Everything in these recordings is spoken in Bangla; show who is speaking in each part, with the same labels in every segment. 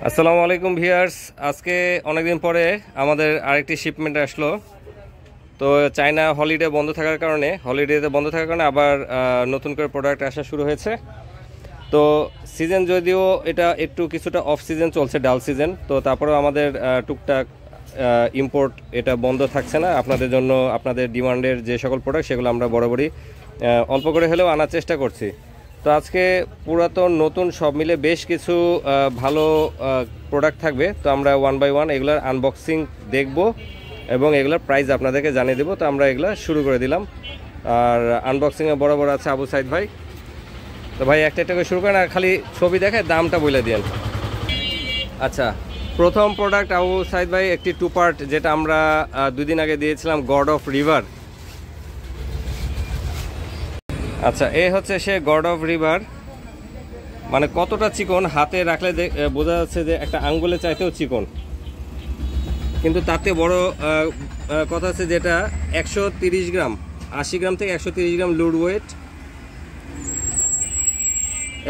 Speaker 1: আসসালামু আলাইকুম ভিউয়ার্স, আজকে অনেকদিন পরে আমাদের আরেকটি শিপমেন্ট আসলো। তো চায়না হলিডেতে বন্ধ থাকার কারণে আবার নতুন করে প্রোডাক্ট আসা শুরু হয়েছে। তো সিজন যদিও এটা একটু কিছুটা অফ সিজন চলছে, ডাল সিজন, তো তারপরেও আমাদের টুকটাক ইম্পোর্ট এটা বন্ধ থাকছে না। আপনাদের জন্য আপনাদের ডিমান্ডের যে সকল প্রোডাক্ট সেগুলো আমরা বরাবরই অল্প করে হলেও আনার চেষ্টা করছি। তো আজকে পুরাতন নতুন সব মিলে বেশ কিছু ভালো প্রোডাক্ট থাকবে। তো আমরা ওয়ান বাই ওয়ান এগুলোর আনবক্সিং দেখব এবং এগুলোর প্রাইস আপনাদেরকে জানিয়ে দেবো। তো আমরা এগুলো শুরু করে দিলাম। আর আনবক্সিংয়ে বরাবর আছে আবু সাইদ ভাই। তো ভাই একটা একটা করে শুরু করেন, আর খালি ছবি দেখে দামটা বলে দিন। আচ্ছা, প্রথম প্রোডাক্ট আবু সাইদ ভাই একটি টু পার্ট, যেটা আমরা 2 দিন আগে দিয়েছিলাম, গড অফ রিভার। আচ্ছা, এ হচ্ছে সে গড অফ রিভার। মানে কতটা চিকন, হাতে রাখলে বোঝা যাচ্ছে যে একটা আঙ্গুলে চাইতেও চিকন, কিন্তু তাতে বড় কথা হচ্ছে যেটা 130 গ্রাম, 80 গ্রাম থেকে 130 গ্রাম লোড ওয়েট,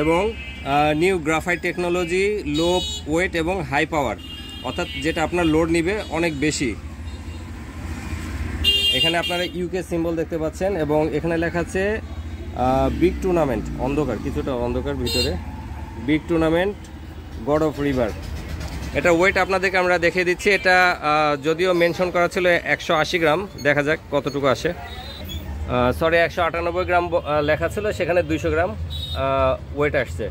Speaker 1: এবং নিউ গ্রাফাইট টেকনোলজি, লো ওয়েট এবং হাই পাওয়ার, অর্থাৎ যেটা আপনার লোড নিবে অনেক বেশি। এখানে আপনারা ইউকে সিম্বল দেখতে পাচ্ছেন এবং এখানে লেখা আছে বিগ টুর্নামেন্ট, অন্ধকার, কিছুটা অন্ধকার ভিতরে, big tournament god of river. এটা ওয়েট আপনাদেরকে আমরা দেখিয়ে দিচ্ছি। এটা যদিও মেনশন করা ছিল 180 গ্রাম, দেখা যাক কতটুকু আসে। সরি, 198 গ্রাম লেখা ছিল, সেখানে 200 গ্রাম ওয়েট আসছে।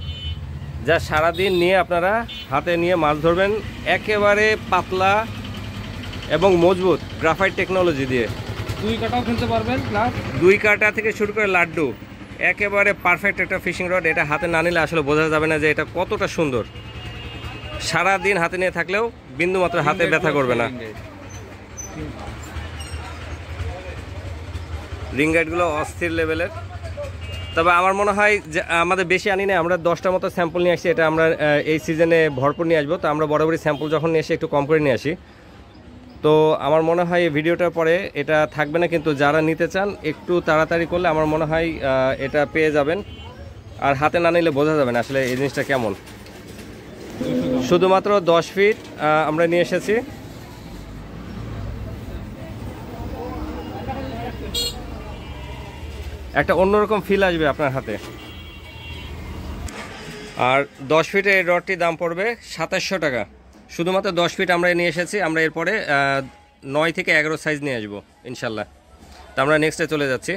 Speaker 1: যা সারাদিন নিয়ে আপনারা হাতে নিয়ে মাছ ধরবেন, একেবারে পাতলা এবং মজবুত গ্রাফাইট টেকনোলজি দিয়ে।
Speaker 2: 2 কাটাও খেলতে পারবেন, প্লাস
Speaker 1: 2 কাটা থেকে শুরু করে লাড্ডু, একেবারে পারফেক্ট একটা ফিশিং রড। এটা হাতে না নিলে আসলে বোঝা যাবে না যে এটা কতটা সুন্দর। সারাদিন হাতে নিয়ে থাকলেও বিন্দুমাত্র হাতে ব্যথা করবে না। রিং গাইডগুলো অস্থির লেভেলের। তবে আমার মনে হয় যে আমাদের বেশি আনি না, আমরা 10টার মতো স্যাম্পল নিয়ে আসছি। এটা আমরা এই সিজনে ভরপুর নিয়ে আসবো, তো আমরা বরাবরই স্যাম্পল যখন নিয়ে এসে একটু কম করে নিয়ে আসি। তো আমার মনে হয় এই ভিডিওটার পরে এটা থাকবে না, কিন্তু যারা নিতে চান একটু তাড়াতাড়ি করলে আমার মনে হয় এটা পেয়ে যাবেন। আর হাতে না নিলে বোঝা যাবে না আসলে এই জিনিসটা কেমন। শুধুমাত্র 10 ফিট আমরা নিয়ে এসেছি। একটা অন্যরকম ফিল আসবে আপনার হাতে। আর 10 ফিটের এই রডটির দাম পড়বে 2700 টাকা। শুধুমাত্র 10 ফিট আমরা নিয়ে এসেছি। আমরা এরপরে 9 থেকে 11 সাইজ নিয়ে আসবো ইনশাল্লাহ। তো আমরা নেক্সটে চলে যাচ্ছি।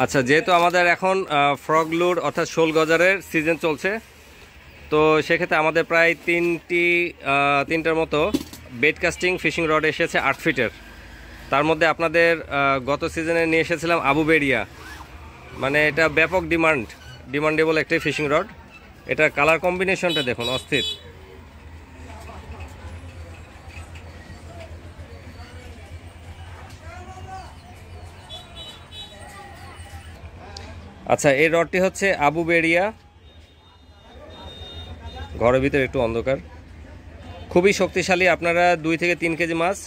Speaker 1: আচ্ছা, যেহেতু আমাদের এখন ফ্রগ লুর অর্থাৎ শোল গজারের সিজন চলছে, তো সেক্ষেত্রে আমাদের প্রায় তিনটার মতো বেড কাস্টিং ফিশিং রড এসেছে 8 ফিটের। তার মধ্যে আপনাদের গত সিজনে নিয়ে এসেছিলাম আবু বেরিয়া। মানে এটা ব্যাপক ডিমান্ডেবল একটি ফিশিং রড। এটার কালার কম্বিনেশনটা দেখুন, অস্থির। আচ্ছা, এই রডটি হচ্ছে আবু বেরিয়া। ঘরের ভিতরে একটু অন্ধকার, খুবই শক্তিশালী। আপনারা 2 থেকে 3 কেজি মাছ,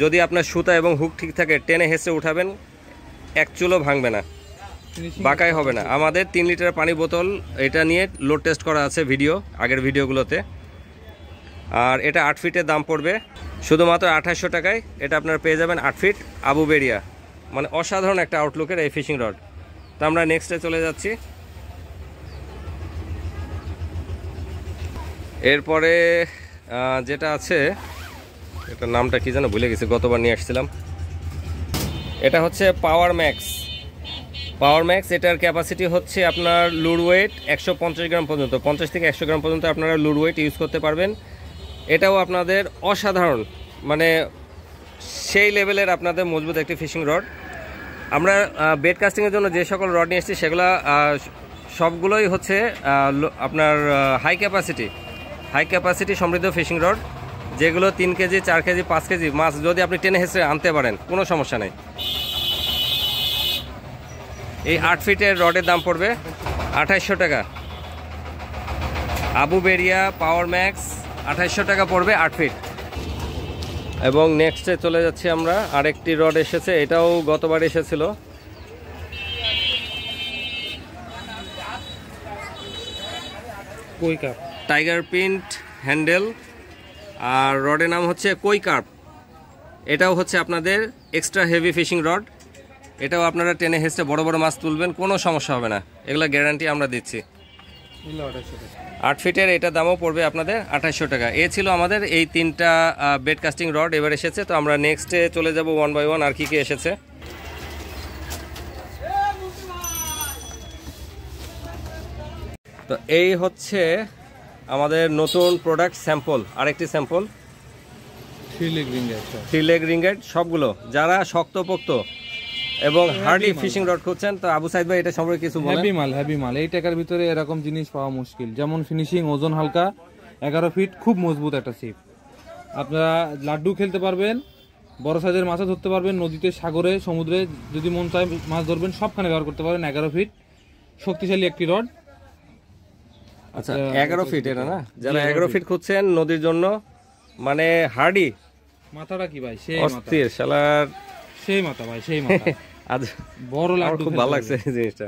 Speaker 1: যদি আপনার সুতা এবং হুক ঠিক থাকে, টেনে হেসে উঠাবেন, এক চুলও ভাঙবে না, বাঁকাই হবে না। আমাদের 3 লিটার পানি বোতল এটা নিয়ে লোড টেস্ট করা আছে আগের ভিডিওগুলোতে। আর এটা 8 ফিটের দাম পড়বে শুধুমাত্র 2800 টাকায়। এটা আপনারা পেয়ে যাবেন 8 ফিট আবু বেরিয়া। মানে অসাধারণ একটা আউটলুকের এই ফিশিং রড। তো আমরা নেক্সটে চলে যাচ্ছি। এরপরে যেটা আছে, এটার নামটা কি যেন ভুলে গেছি, গতবার নিয়ে আসছিলাম। এটা হচ্ছে পাওয়ার ম্যাক্স। এটার ক্যাপাসিটি হচ্ছে আপনার লুড ওয়েট 150 গ্রাম পর্যন্ত, 50 থেকে 100 গ্রাম পর্যন্ত আপনারা লুড ওয়েট ইউজ করতে পারবেন। এটাও আপনাদের অসাধারণ, মানে সেই লেভেলের আপনাদের মজবুত একটি ফিশিং রড। আমরা বেড কাস্টিংয়ের জন্য যে সকল রড নিয়ে এসেছি সেগুলো সবগুলোই হচ্ছে আপনার হাই ক্যাপাসিটি সমৃদ্ধ ফিশিং রড, যেগুলো 3 কেজি, 4 কেজি, 5 কেজি মাছ যদি আপনি টেনে হেসে আনতে পারেন, কোনো সমস্যা নেই। এই 8 ফিটের রডের দাম পড়বে 2800 টাকা। আবু বেরিয়া পাওয়ার ম্যাক্স 2800 টাকা পড়বে 8 ফিট। এবং নেক্সটে চলে যাচ্ছি আমরা। আরেকটি রড এসেছে, এটাও গতবার এসেছিল।
Speaker 2: কই কাপ
Speaker 1: টাইগার প্রিন্ট হ্যান্ডেল, আর রডের নাম হচ্ছে কই কার্প। এটাও হচ্ছে আপনাদের এক্সট্রা হেভি ফিশিং রড। এটাও আপনারা টেনে হেঁচড়ে বড় বড় মাছ তুলবেন, কোনো সমস্যা হবে না, এগুলো গ্যারান্টি আমরা দিচ্ছি। 8 ফিটের এটা দামও পড়বে আপনাদের 2800 টাকা। এ ছিল আমাদের এই 3টা বেড কাস্টিং রড এবার এসেছে। তো আমরা নেক্সটে চলে যাব 1 বাই 1 আর কি এসেছে। তো এই হচ্ছে আমাদের নতুন প্রোডাক্ট স্যাম্পল, আরেকটি স্যাম্পল 3 লেগ রিংগেট সবগুলো। যারা শক্তপোক্ত এবং হার্ডি ফিশিং রড খুঁজছেন, তো আবু সাইদ ভাই এটা সম্পর্কে কিছু বলেন।
Speaker 2: হেভি মাল এই টাকার ভিতরে এরকম জিনিস পাওয়া মুশকিল। যেমন ফিনিশিং, ওজন হালকা, 11 ফিট, খুব মজবুত একটা ছিপ। আপনারা লাড্ডু খেলতে পারবেন, বড় সাইজের মাছও ধরতে পারবেন, নদীতে, সাগরে, সমুদ্রে যদি মন চায় মাছ ধরবেন, সবখানে ব্যবহার করতে পারেন। 11 ফিট শক্তিশালী একটি রড।
Speaker 1: আচ্ছা 11 ফিট এটা না, যারা 11 ফিট খুঁজছেন নদীর জন্য, মানে হার্ডি।
Speaker 2: মাথাটা কি ভাই, সেই
Speaker 1: অস্থির শালার,
Speaker 2: সেই মাথা ভাই, সেই মাথা।
Speaker 1: আজ
Speaker 2: বড় লাড্ডু
Speaker 1: খুব ভালো লাগছে এই জিনিসটা।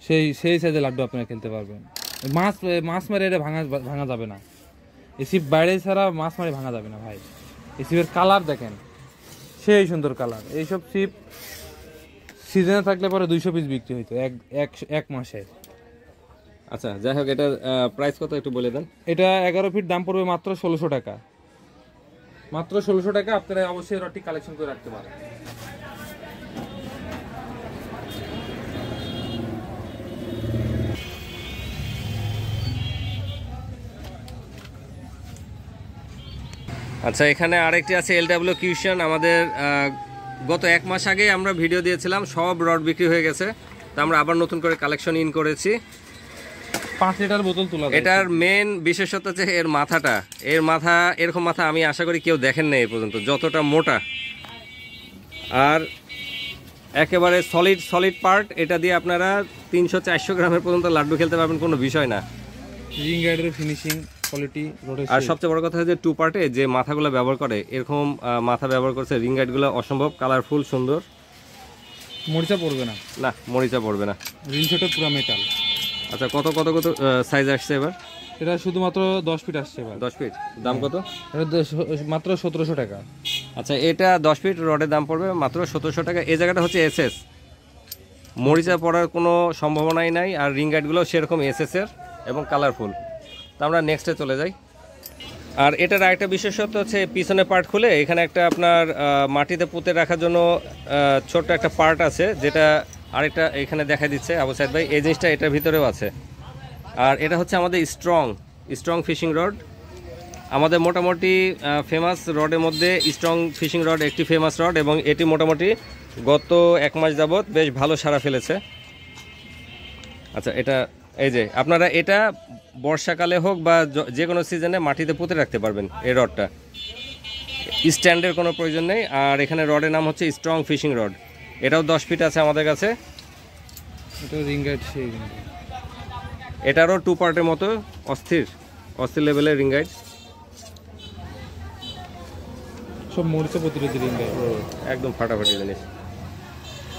Speaker 2: সেই সাইজের লাড্ডু আপনারা খেলতে পারবেন। মাছ মারে এটা ভাঙা যাবে না। এই ছিপ বাইরে ছাড়া মাছ মারে ভাঙা যাবে না ভাই। এই ছিপের কালার দেখেন, সেই সুন্দর কালার। এইসব ছিপ সিজনে থাকলে পরে 200 পিস বিক্রি হইতো এক মাসে।
Speaker 1: আচ্ছা যাই হোক, এটার প্রাইস কত একটু বলে দেন।
Speaker 2: এটা 11 ফিট দাম পড়বে মাত্র 1600 টাকা। মাত্র 1600 টাকা। আপনারা অবশ্যই রডটি কালেকশন করে রাখতে পারেন।
Speaker 1: আচ্ছা এখানে আরেকটি আছে LW কিউশন। আমাদের গত 1 মাস আগে আমরা ভিডিও দিয়েছিলাম, সব রড বিক্রি হয়ে গেছে। তো আমরা আবার নতুন করে কালেকশন ইন করেছি।
Speaker 2: 5 লিটার বোতল তোলা।
Speaker 1: এটার মেন বিশেষত্ব হচ্ছে এর মাথাটা। এর মাথা, এরকম মাথা আমি আশা করি কেউ দেখেন না এই পর্যন্ত, যতটা মোটা আর একেবারে সলিড পার্ট। এটা দিয়ে আপনারা 300-400 গ্রামের পর্যন্ত লাড্ডু খেলতে পারবেন, কোনো বিষয় না।
Speaker 2: রিং গাইডের ফিনিশিং কোয়ালিটি রডের।
Speaker 1: আর সবচেয়ে বড় কথা হচ্ছে 2 পার্টে যে মাথাগুলো ব্যবহার করে, এরকম মাথা ব্যবহার করছে। রিং গাইডগুলো অসম্ভব কালারফুল, সুন্দর।
Speaker 2: মরিচা পড়বে না,
Speaker 1: না মরিচা পড়বে না।
Speaker 2: রিং সেটও পুরো মেটাল।
Speaker 1: আচ্ছা কত সাইজ আসছে এবার?
Speaker 2: এটা শুধুমাত্র 10 ফিট আসছে এবার।
Speaker 1: 10 ফিট দাম কত?
Speaker 2: এটা মাত্র 1700 টাকা।
Speaker 1: আচ্ছা এটা 10 ফিট রডের দাম পড়বে মাত্র 1700 টাকা। এই জায়গাটা হচ্ছে SS, মরিচা পড়ার কোনো সম্ভাবনাই নাই। আর রিং গাইডগুলো সেরকম SS এর এবং কালারফুল। তো আমরা নেক্সটে চলে যাই। আর এটার আরেকটা বিশেষত্ব হচ্ছে পিছনে পার্ট খুলে এখানে একটা আপনার মাটিতে পুঁতে রাখার জন্য ছোট্ট একটা পার্ট আছে, যেটা আরেকটা এখানে দেখা দিচ্ছে আবু সাইদ ভাই। এই জিনিসটা এটার ভিতরেও আছে। আর এটা হচ্ছে আমাদের স্ট্রং ফিশিং রড। আমাদের মোটামুটি ফেমাস রডের মধ্যে স্ট্রং ফিশিং রড একটি ফেমাস রড, এবং এটি মোটামুটি গত 1 মাস যাবৎ বেশ ভালো সাড়া ফেলেছে। আচ্ছা এটা এই যে আপনারা এটা বর্ষাকালে হোক বা যে কোনো সিজনে মাটিতে পুঁতে রাখতে পারবেন। এই রডটা স্ট্যান্ডের কোনো প্রয়োজন নেই। আর এখানে রডের নাম হচ্ছে স্ট্রং ফিশিং রড। এটাও 10 ফিট আছে আমাদের কাছে। এটারও 2 পার্টের মতো অস্থির লেভেলের রিং গাইড,
Speaker 2: সব মরিচা প্রতিরোধী রিং গাইড,
Speaker 1: একদম ফাটাফাটি জিনিস।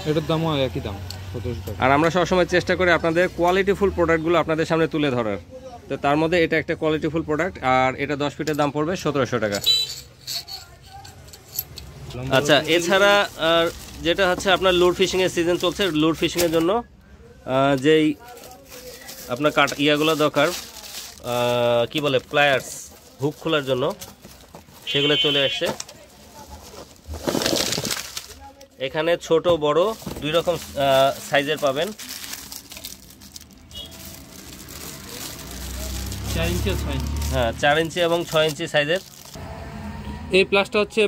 Speaker 2: এটার দামও একই দাম, 1700 টাকা।
Speaker 1: আর আমরা সবসময় চেষ্টা করি আপনাদের কোয়ালিটিফুল প্রোডাক্টগুলো আপনাদের সামনে তুলে ধরার। তো তার মধ্যে এটা একটা কোয়ালিটিফুল প্রোডাক্ট। আর এটা 10 ফিটের দাম পড়বে 1700 টাকা। আচ্ছা এছাড়া যেটা হচ্ছে আপনার লুর ফিশিংয়ের সিজন চলছে, লুর ফিশিংয়ের জন্য যেই আপনার ইয়াগুলো দরকার, কি বলে, প্লায়ার্স, হুক খোলার জন্য, সেগুলো চলে আসছে। এখানে ছোট বড় 2 রকম সাইজের পাবেন।
Speaker 2: 4 ইঞ্চি, 6 ইঞ্চি।
Speaker 1: হ্যাঁ 4 ইঞ্চি এবং 6 ইঞ্চি সাইজের।
Speaker 2: এই প্লাসটা হচ্ছে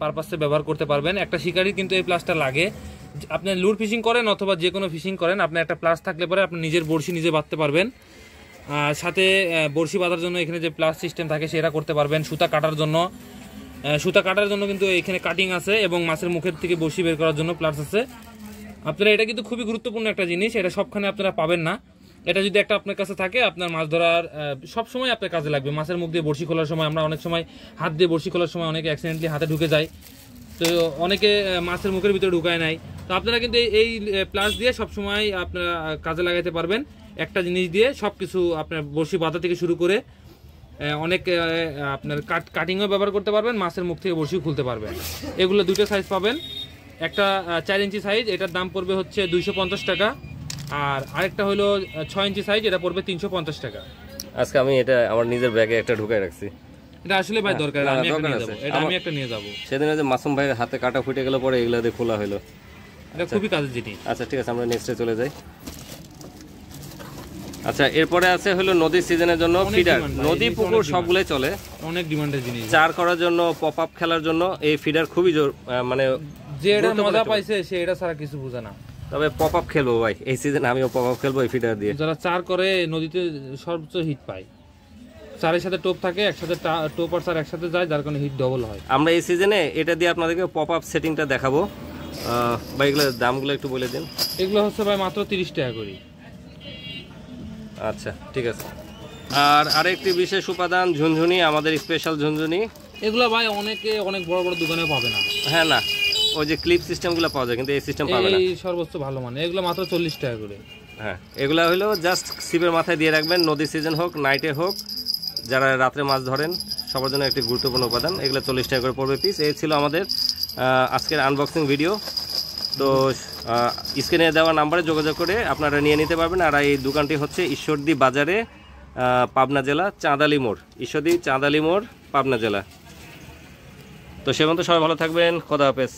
Speaker 2: পারপাসে ব্যবহার করতে পারবেন। একটা শিকারি কিন্তু এই প্লাসটা লাগে। আপনি লুর ফিশিং করেন অথবা যে কোনো ফিশিং করেন, আপনার একটা প্লাস থাকলে পরে আপনি নিজের বড়শি নিজে বাঁধতে পারবেন। সাথে বড়শি বাঁধার জন্য এখানে যে প্লাস সিস্টেম থাকে সেটা করতে পারবেন। সুতা কাটার জন্য কিন্তু এখানে কাটিং আছে, এবং মাছের মুখের থেকে বড়শি বের করার জন্য প্লাস আছে। আপনারা এটা কিন্তু খুবই গুরুত্বপূর্ণ একটা জিনিস, এটা সবখানে আপনারা পাবেন না। এটা যদি একটা আপনার কাছে থাকে, আপনার মাছ ধরার সব সময় আপনার কাজে লাগবে। মাছের মুখ দিয়ে বড়শি খোলার সময়, আমরা অনেক সময় হাত দিয়ে বড়শি খোলার সময় অনেকে অ্যাক্সিডেন্টলি হাতে ঢুকে যায়, তো অনেকে মাছের মুখের ভিতরে ঢুকায় নাই। তো আপনারা কিন্তু এই প্লাস দিয়ে সবসময় আপনারা কাজে লাগাতে পারবেন। একটা জিনিস দিয়ে সব কিছু আপনার বড়শি বাঁধা থেকে শুরু করে অনেক আপনার কাটিংও ব্যবহার করতে পারবেন, মাছের মুখ থেকে বড়শি খুলতে পারবেন। এগুলো দুটো সাইজ পাবেন, একটা 4 ইঞ্চি সাইজ, এটার দাম পড়বে হচ্ছে 250 টাকা, আর আরেকটা হলো 6 ইঞ্চি সাইজ, এটা পড়বে 350 টাকা।
Speaker 1: আজকে আমি এটা আমার নিজের ব্যাগে একটা ঢুকাই রাখছি।
Speaker 2: এটা আসলে ভাই দরকার, আমি একটা নিয়ে যাব, এটা আমি একটা নিয়ে যাব।
Speaker 1: সেদিন যে মাসুম ভাইয়ের হাতে কাটা ফুটে গেল, পরে এগুলা দিয়ে খোলা হলো।
Speaker 2: এটা খুবই কাজের জিনিস।
Speaker 1: আচ্ছা ঠিক আছে, আমরা নেক্সটে চলে যাই। আচ্ছা, এরপরে আছে হলো নদীর সিজনের জন্য ফিডার। নদী পুকুর সবগুলোই চলে,
Speaker 2: অনেক ডিমান্ডের জিনিস।
Speaker 1: চার করার জন্য, পপ আপ খেলার জন্য এই ফিডার খুবই মানে
Speaker 2: যে এটা মজা পাইছে সে এটা ছাড়া কিছু বোঝে না।
Speaker 1: তবে পপ আপ খেলবো ভাই এই সিজনে, আমিও পপ আপ খেলবো এই ফিডার দিয়ে।
Speaker 2: যারা চার করে নদীতে সর্বোচ্চ হিট পায়, চারের সাথে টোপ থাকে, একসাথে টোপ আর চার একসাথে যায়, যার কারণে হিট ডবল হয়।
Speaker 1: আমরা এই সিজনে এটা দিয়ে আপনাদেরকে পপ আপ সেটিংটা দেখাবো। ভাই এগুলোর দামগুলো একটু বলে দিন।
Speaker 2: এগুলো হচ্ছে ভাই মাত্র 30 টাকা করে।
Speaker 1: আচ্ছা ঠিক আছে। আর আরেকটি বিশেষ উপাদান ঝুনঝুনি, আমাদের স্পেশাল ঝুনঝুনি।
Speaker 2: এগুলো ভাই অনেকে অনেক বড় বড় দোকানে পাবে না।
Speaker 1: হ্যাঁ না, ওই যে ক্লিপ সিস্টেমগুলো পাওয়া যায়, কিন্তু এই সিস্টেম পাবে না।
Speaker 2: এই সর্বোচ্চ ভালো মানে এগুলো মাত্র 40 টাকা করে।
Speaker 1: হ্যাঁ, এগুলো হলো জাস্ট সিপের মাথায় দিয়ে রাখবেন, নদীর সিজন হোক নাইটে হোক, যারা রাত্রে মাছ ধরেন সবার জন্য একটি গুরুত্বপূর্ণ উপাদান। এগুলো 40 টাকা করে পড়বে পিস। এই ছিল আমাদের আজকের আনবক্সিং ভিডিও। তো স্ক্রিনে দেওয়া নাম্বারে যোগাযোগ করে আপনারা নিয়ে নিতে পারবেন। আর এই দোকানটি হচ্ছে ঈশ্বরদী বাজারে, পাবনা জেলা, চাঁদালি মোড়। ঈশ্বরদী চাঁদালি মোড়, পাবনা জেলা। তো সে মতো সবাই ভালো থাকবেন, খোদা হাফেজ।